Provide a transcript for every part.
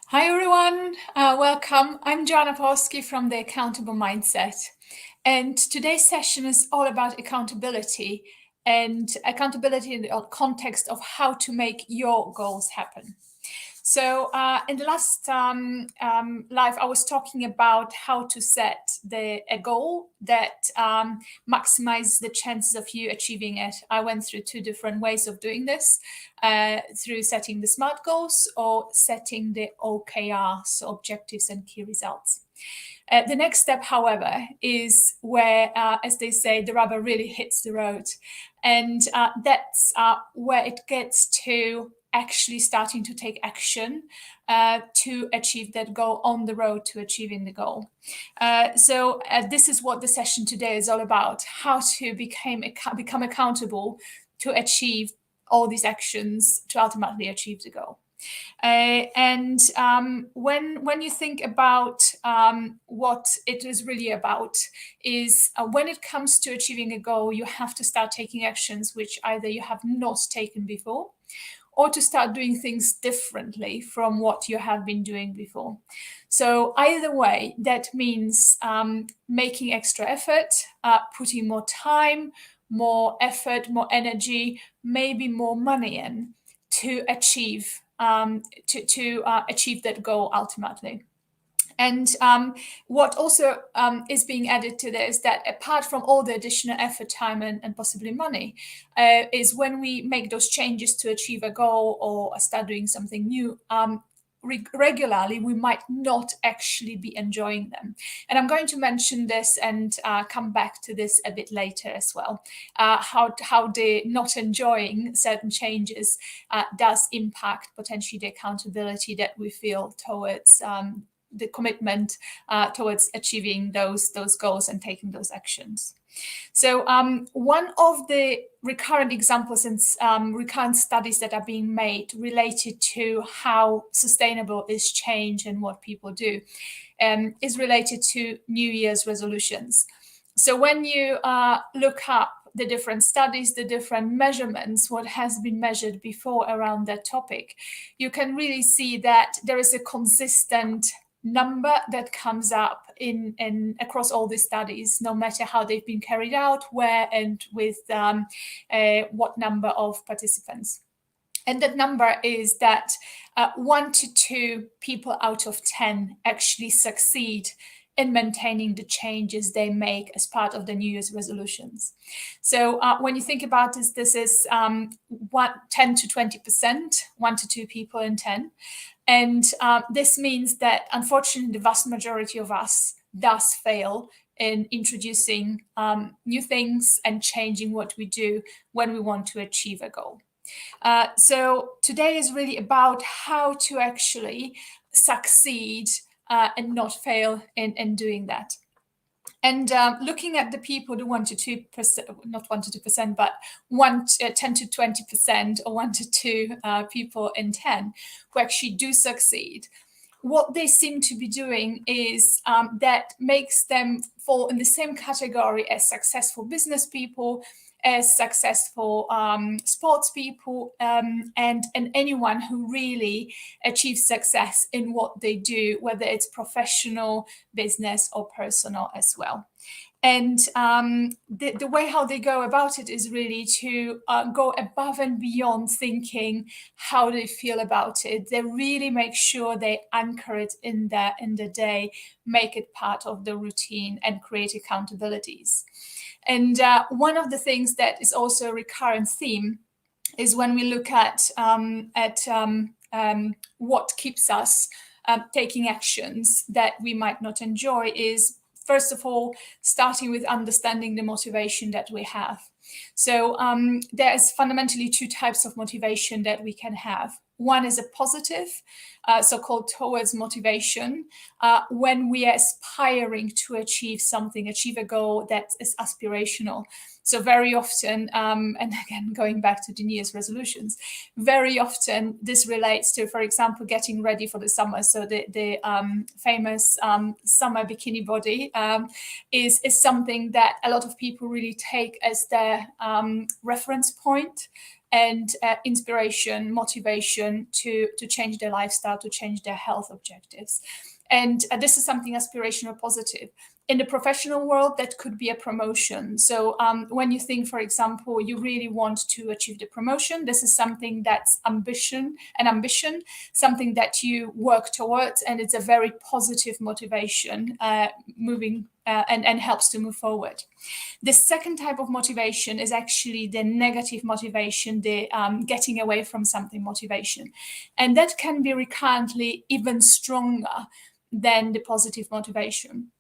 Hi everyone, welcome. I'm Joanna Polsky from the Accountable Mindset, and today's session is all about accountability and accountability in the context of how to make your goals happen. So in the last live, I was talking about how to set a goal that maximizes the chances of you achieving it. I went through two different ways of doing this, through setting the SMART goals or setting the OKRs, so objectives and key results. The next step, however, is where, as they say, the rubber really hits the road. And that's where it gets to actually starting to take action to achieve that goal, on the road to achieving the goal. So this is what the session today is all about: how to become accountable to achieve all these actions to ultimately achieve the goal. And when you think about what it is really about, is when it comes to achieving a goal, you have to start taking actions which either you have not taken before, or to start doing things differently from what you have been doing before. So either way, that means making extra effort, putting more time, more effort, more energy, maybe more money in to achieve achieve that goal ultimately. And what also is being added to this, that apart from all the additional effort, time, and possibly money, is when we make those changes to achieve a goal or start doing something new, regularly, we might not actually be enjoying them. And I'm going to mention this and come back to this a bit later as well, how the not enjoying certain changes does impact potentially the accountability that we feel towards the commitment towards achieving those goals and taking those actions. So one of the recurrent examples and recurrent studies that are being made related to how sustainable is change and what people do is related to New Year's resolutions. So when you look up the different studies, the different measurements, what has been measured before around that topic, you can really see that there is a consistent number that comes up in across all the studies, no matter how they've been carried out, where and with what number of participants. And that number is that 1 to 2 people out of 10 actually succeed in maintaining the changes they make as part of the New Year's resolutions. So when you think about this, this is 10 to 20%, 1 to 2 people in 10. And this means that, unfortunately, the vast majority of us does fail in introducing new things and changing what we do when we want to achieve a goal. So today is really about how to actually succeed and not fail in doing that. And looking at the people, the 1 to 2%, not 1 to 2%, but 10 to 20%, or 1 to 2 people in 10 who actually do succeed, what they seem to be doing is that makes them fall in the same category as successful business people, as successful sports people, and anyone who really achieves success in what they do, whether it's professional, business, or personal as well. And the way how they go about it is really to go above and beyond thinking how they feel about it. They really make sure they anchor it in the day, make it part of the routine, and create accountabilities. And one of the things that is also a recurrent theme is when we look at what keeps us taking actions that we might not enjoy, is first of all starting with understanding the motivation that we have. So there's fundamentally 2 types of motivation that we can have. One is a positive, so-called towards motivation, when we are aspiring to achieve something, achieve a goal that is aspirational. So very often, and again, going back to the New Year's resolutions, very often this relates to, for example, getting ready for the summer. So the famous summer bikini body is something that a lot of people really take as their reference point and inspiration, motivation to change their lifestyle, to change their health objectives. And this is something aspirational positive. In the professional world, that could be a promotion. So when you think, for example, you really want to achieve the promotion, this is something that's ambition, something that you work towards, and it's a very positive motivation moving and helps to move forward. The second type of motivation is actually the negative motivation, the getting away from something motivation. And that can be recurrently even stronger than the positive motivation.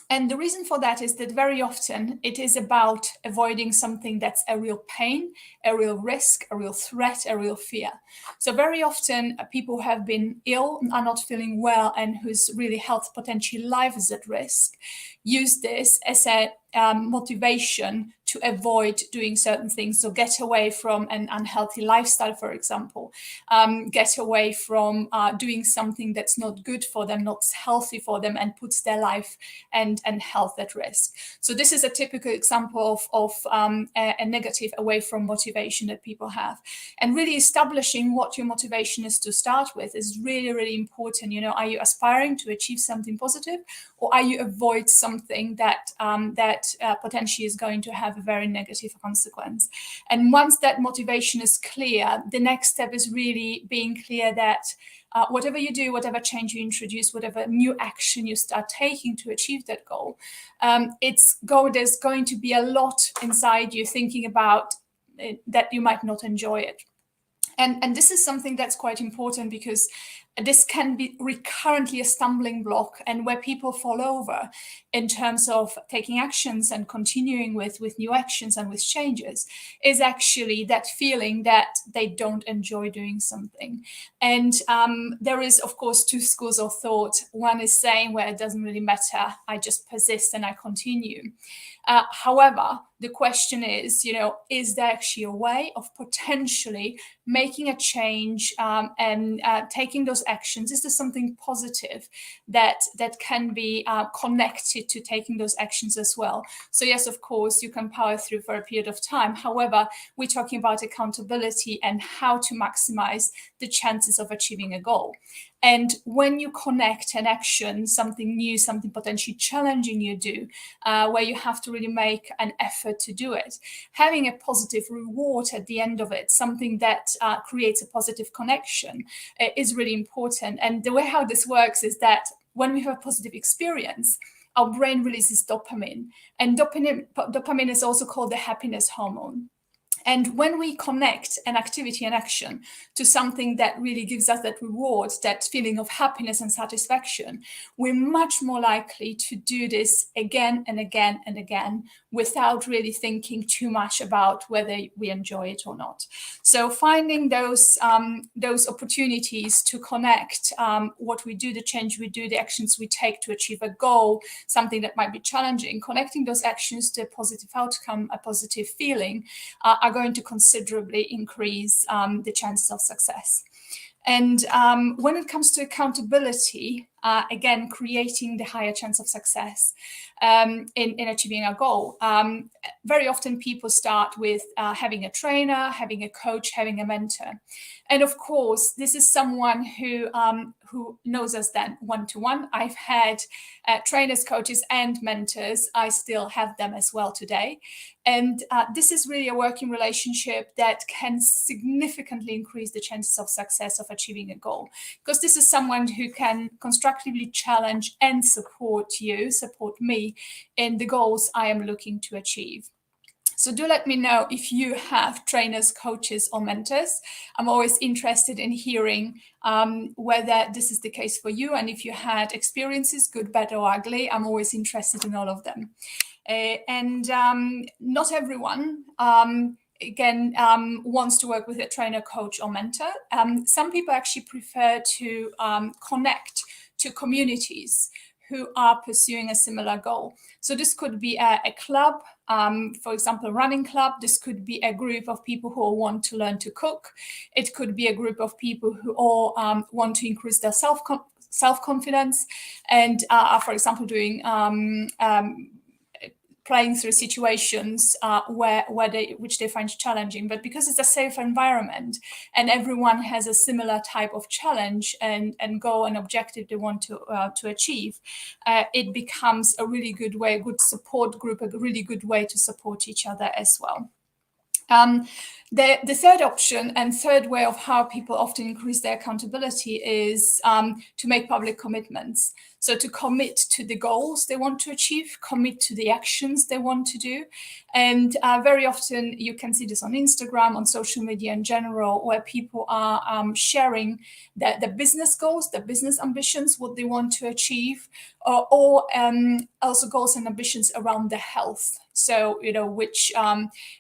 And the reason for that is that very often it is about avoiding something that's a real pain, a real risk, a real threat, a real fear. So very often people who have been ill, are not feeling well, and whose really health, potentially life is at risk, use this as a motivation to avoid doing certain things. So get away from an unhealthy lifestyle, for example, get away from doing something that's not good for them, not healthy for them, and puts their life and health at risk. So this is a typical example of a negative away from motivation that people have. And really establishing what your motivation is to start with is really, really important. You know, are you aspiring to achieve something positive, or are you avoid something that potentially is going to have a very negative consequence? And once that motivation is clear, the next step is really being clear that whatever you do, whatever change you introduce, whatever new action you start taking to achieve that goal, there's going to be a lot inside you thinking about it, that you might not enjoy it. And this is something that's quite important, because this can be recurrently a stumbling block, and where people fall over in terms of taking actions and continuing with new actions and with changes is actually that feeling that they don't enjoy doing something. And there is, of course, two schools of thought. One is saying, well, it doesn't really matter, I just persist and I continue. However, the question is, is there actually a way of potentially making a change and taking those actions? Is there something positive that can be connected to taking those actions as well? So yes, of course, you can power through for a period of time. However, we're talking about accountability and how to maximize the chances of achieving a goal. And when you connect an action, something new, something potentially challenging you do, where you have to really make an effort to do it, having a positive reward at the end of it, something that creates a positive connection, is really important. And the way how this works is that when we have a positive experience, our brain releases dopamine. And dopamine is also called the happiness hormone. And when we connect an activity and action to something that really gives us that reward, that feeling of happiness and satisfaction, we're much more likely to do this again and again and again without really thinking too much about whether we enjoy it or not. So finding those opportunities to connect what we do, the change we do, the actions we take to achieve a goal, something that might be challenging, connecting those actions to a positive outcome, a positive feeling, are going to considerably increase the chances of success. And when it comes to accountability, again, creating the higher chance of success in achieving a goal. Very often people start with having a trainer, having a coach, having a mentor. And of course, this is someone who knows us then one-to-one. I've had trainers, coaches, and mentors. I still have them as well today. And this is really a working relationship that can significantly increase the chances of success of achieving a goal. Because this is someone who can constructively challenge and support me in the goals I am looking to achieve. So do let me know if you have trainers, coaches, or mentors. I'm always interested in hearing whether this is the case for you. And if you had experiences, good, bad, or ugly, I'm always interested in all of them. And not everyone, wants to work with a trainer, coach, or mentor. Some people actually prefer to connect to communities who are pursuing a similar goal. So this could be a club, for example, a running club. This could be a group of people who all want to learn to cook. It could be a group of people who all want to increase their self-confidence and are, for example, doing playing through situations which they find challenging. But because it's a safe environment and everyone has a similar type of challenge and goal and objective they want to achieve, it becomes a really good way, a good support group, a really good way to support each other as well. The third option and third way of how people often increase their accountability is to make public commitments. So to commit to the goals they want to achieve, commit to the actions they want to do. And very often you can see this on Instagram, on social media in general, where people are sharing the business goals, the business ambitions, what they want to achieve, or also goals and ambitions around the health. So, which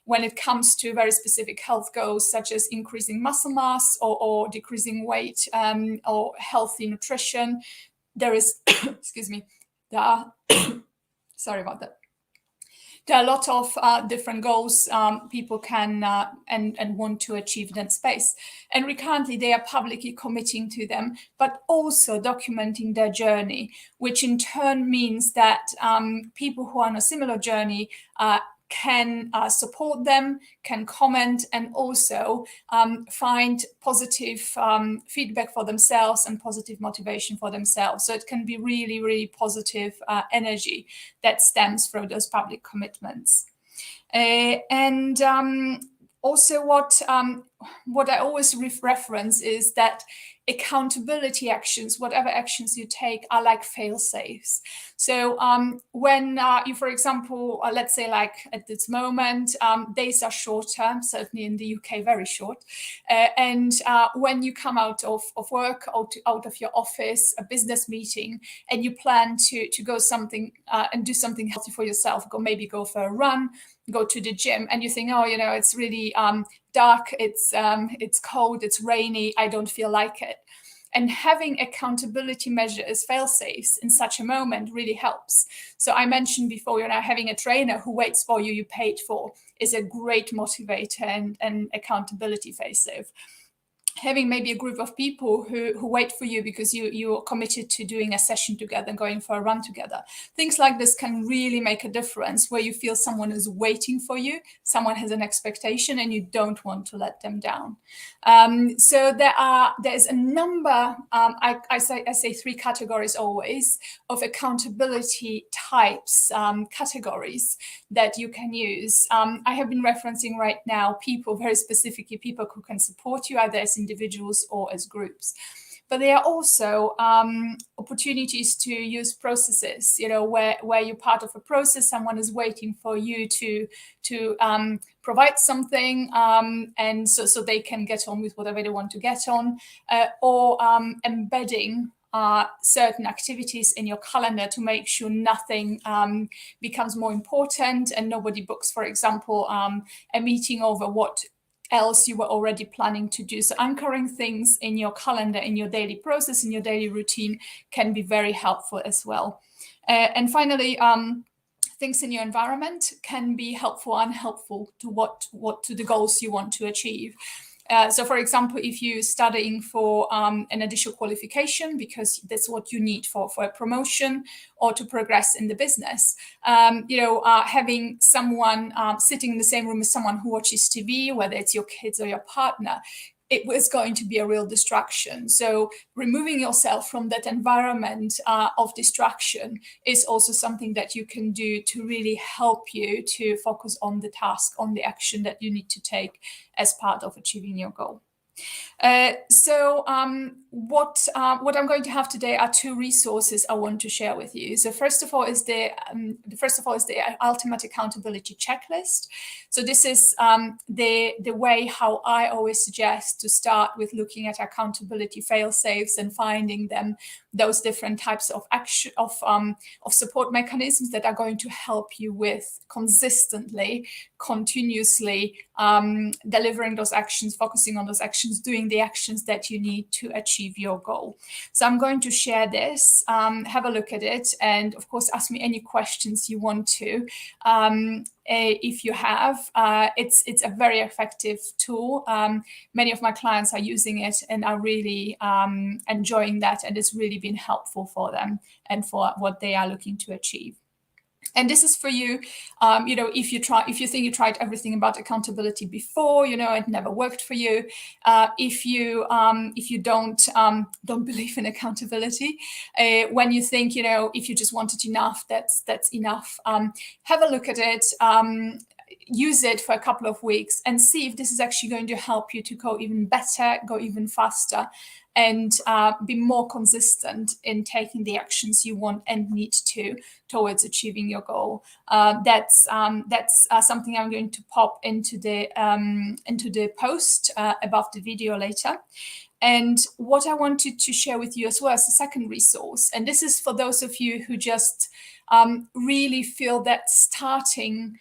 when it comes to very specific health goals, such as increasing muscle mass or decreasing weight or healthy nutrition, there is, excuse me, sorry about that. There are a lot of different goals people can and want to achieve in that space. And recurrently, they are publicly committing to them, but also documenting their journey, which in turn means that people who are on a similar journey can support them, can comment, and also find positive feedback for themselves and positive motivation for themselves. So it can be really, really positive energy that stems from those public commitments. And also what I always reference is that accountability actions, whatever actions you take, are like fail safes. So when you, for example, let's say like at this moment, days are shorter, certainly in the UK, very short. And when you come out of work, out of your office, a business meeting, and you plan to go something and do something healthy for yourself, maybe go for a run, go to the gym, and you think, oh, it's really dark, it's cold, it's rainy, I don't feel like it. And having accountability measures, fail-safes in such a moment really helps. So I mentioned before, having a trainer who waits for you, you paid for, is a great motivator and accountability fail-safe. Having maybe a group of people who wait for you because you're committed to doing a session together, going for a run together. Things like this can really make a difference, where you feel someone is waiting for you, someone has an expectation, and you don't want to let them down. So there's a number, I say 3 categories always, of accountability types, categories that you can use. I have been referencing right now very specifically people who can support you, either as individuals or as groups. But there are also opportunities to use processes, where you're part of a process, someone is waiting for you to provide something, and so they can get on with whatever they want to get on, or embedding certain activities in your calendar to make sure nothing becomes more important and nobody books, for example, a meeting over what else you were already planning to do. So anchoring things in your calendar, in your daily process, in your daily routine can be very helpful as well. And finally, things in your environment can be helpful or unhelpful to the goals you want to achieve. So, for example, if you're studying for an additional qualification because that's what you need for a promotion or to progress in the business, having someone sitting in the same room as someone who watches TV, whether it's your kids or your partner, it was going to be a real distraction. So removing yourself from that environment of distraction is also something that you can do to really help you to focus on the task, on the action that you need to take as part of achieving your goal. So what I'm going to have today are 2 resources I want to share with you. So first of all is the Ultimate Accountability Checklist. So this is the way how I always suggest to start with looking at accountability fail-safes and finding those different types of action of support mechanisms that are going to help you with consistently, continuously delivering those actions, focusing on those actions, doing the actions that you need to achieve your goal. So I'm going to share this, have a look at it, and of course ask me any questions you want to. If you have, it's a very effective tool. Many of my clients are using it and are really enjoying that, and it's really been helpful for them and for what they are looking to achieve. And this is for you, if you think you tried everything about accountability before, it never worked for you. If you don't believe in accountability, when you think, if you just want it enough, that's enough. Have a look at it. Use it for a couple of weeks and see if this is actually going to help you to go even better, go even faster, and be more consistent in taking the actions you want and need to towards achieving your goal. That's something I'm going to pop into the post above the video later. And what I wanted to share with you as well as a second resource, and this is for those of you who just really feel that starting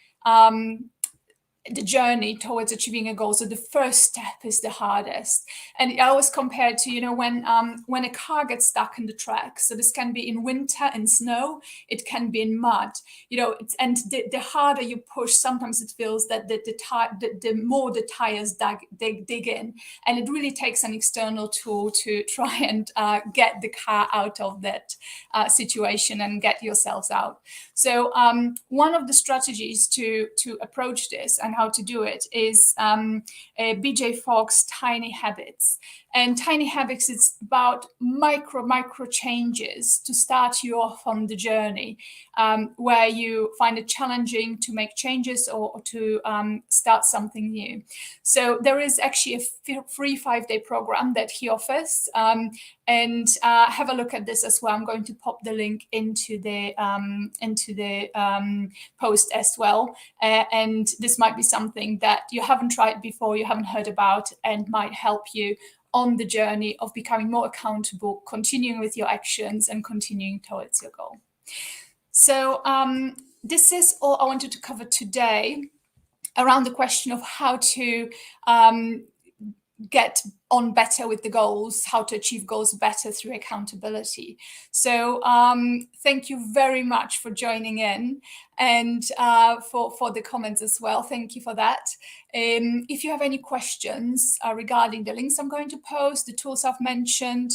the journey towards achieving a goal. So the first step is the hardest. And I always compare it to, when a car gets stuck in the track. So this can be in winter and snow, it can be in mud, and the harder you push, sometimes it feels that the more the tires dig in. And it really takes an external tool to try and get the car out of that situation and get yourselves out. So one of the strategies to approach this and how to do it is BJ Fogg's Tiny Habits. And Tiny Habits is about micro changes to start you off on the journey, where you find it challenging to make changes or to start something new. So there is actually a free 5-day program that he offers. And have a look at this as well. I'm going to pop the link into the post as well. And this might be something that you haven't tried before, you haven't heard about, and might help you on the journey of becoming more accountable, continuing with your actions and continuing towards your goal. So this is all I wanted to cover today around the question of how to get on better with the goals, how to achieve goals better through accountability. So thank you very much for joining in, and for the comments as well. Thank you for that. If you have any questions regarding the links I'm going to post, the tools I've mentioned,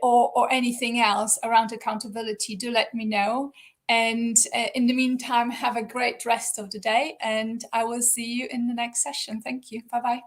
or anything else around accountability, do let me know. And in the meantime, have a great rest of the day, and I will see you in the next session. Thank you. Bye-bye.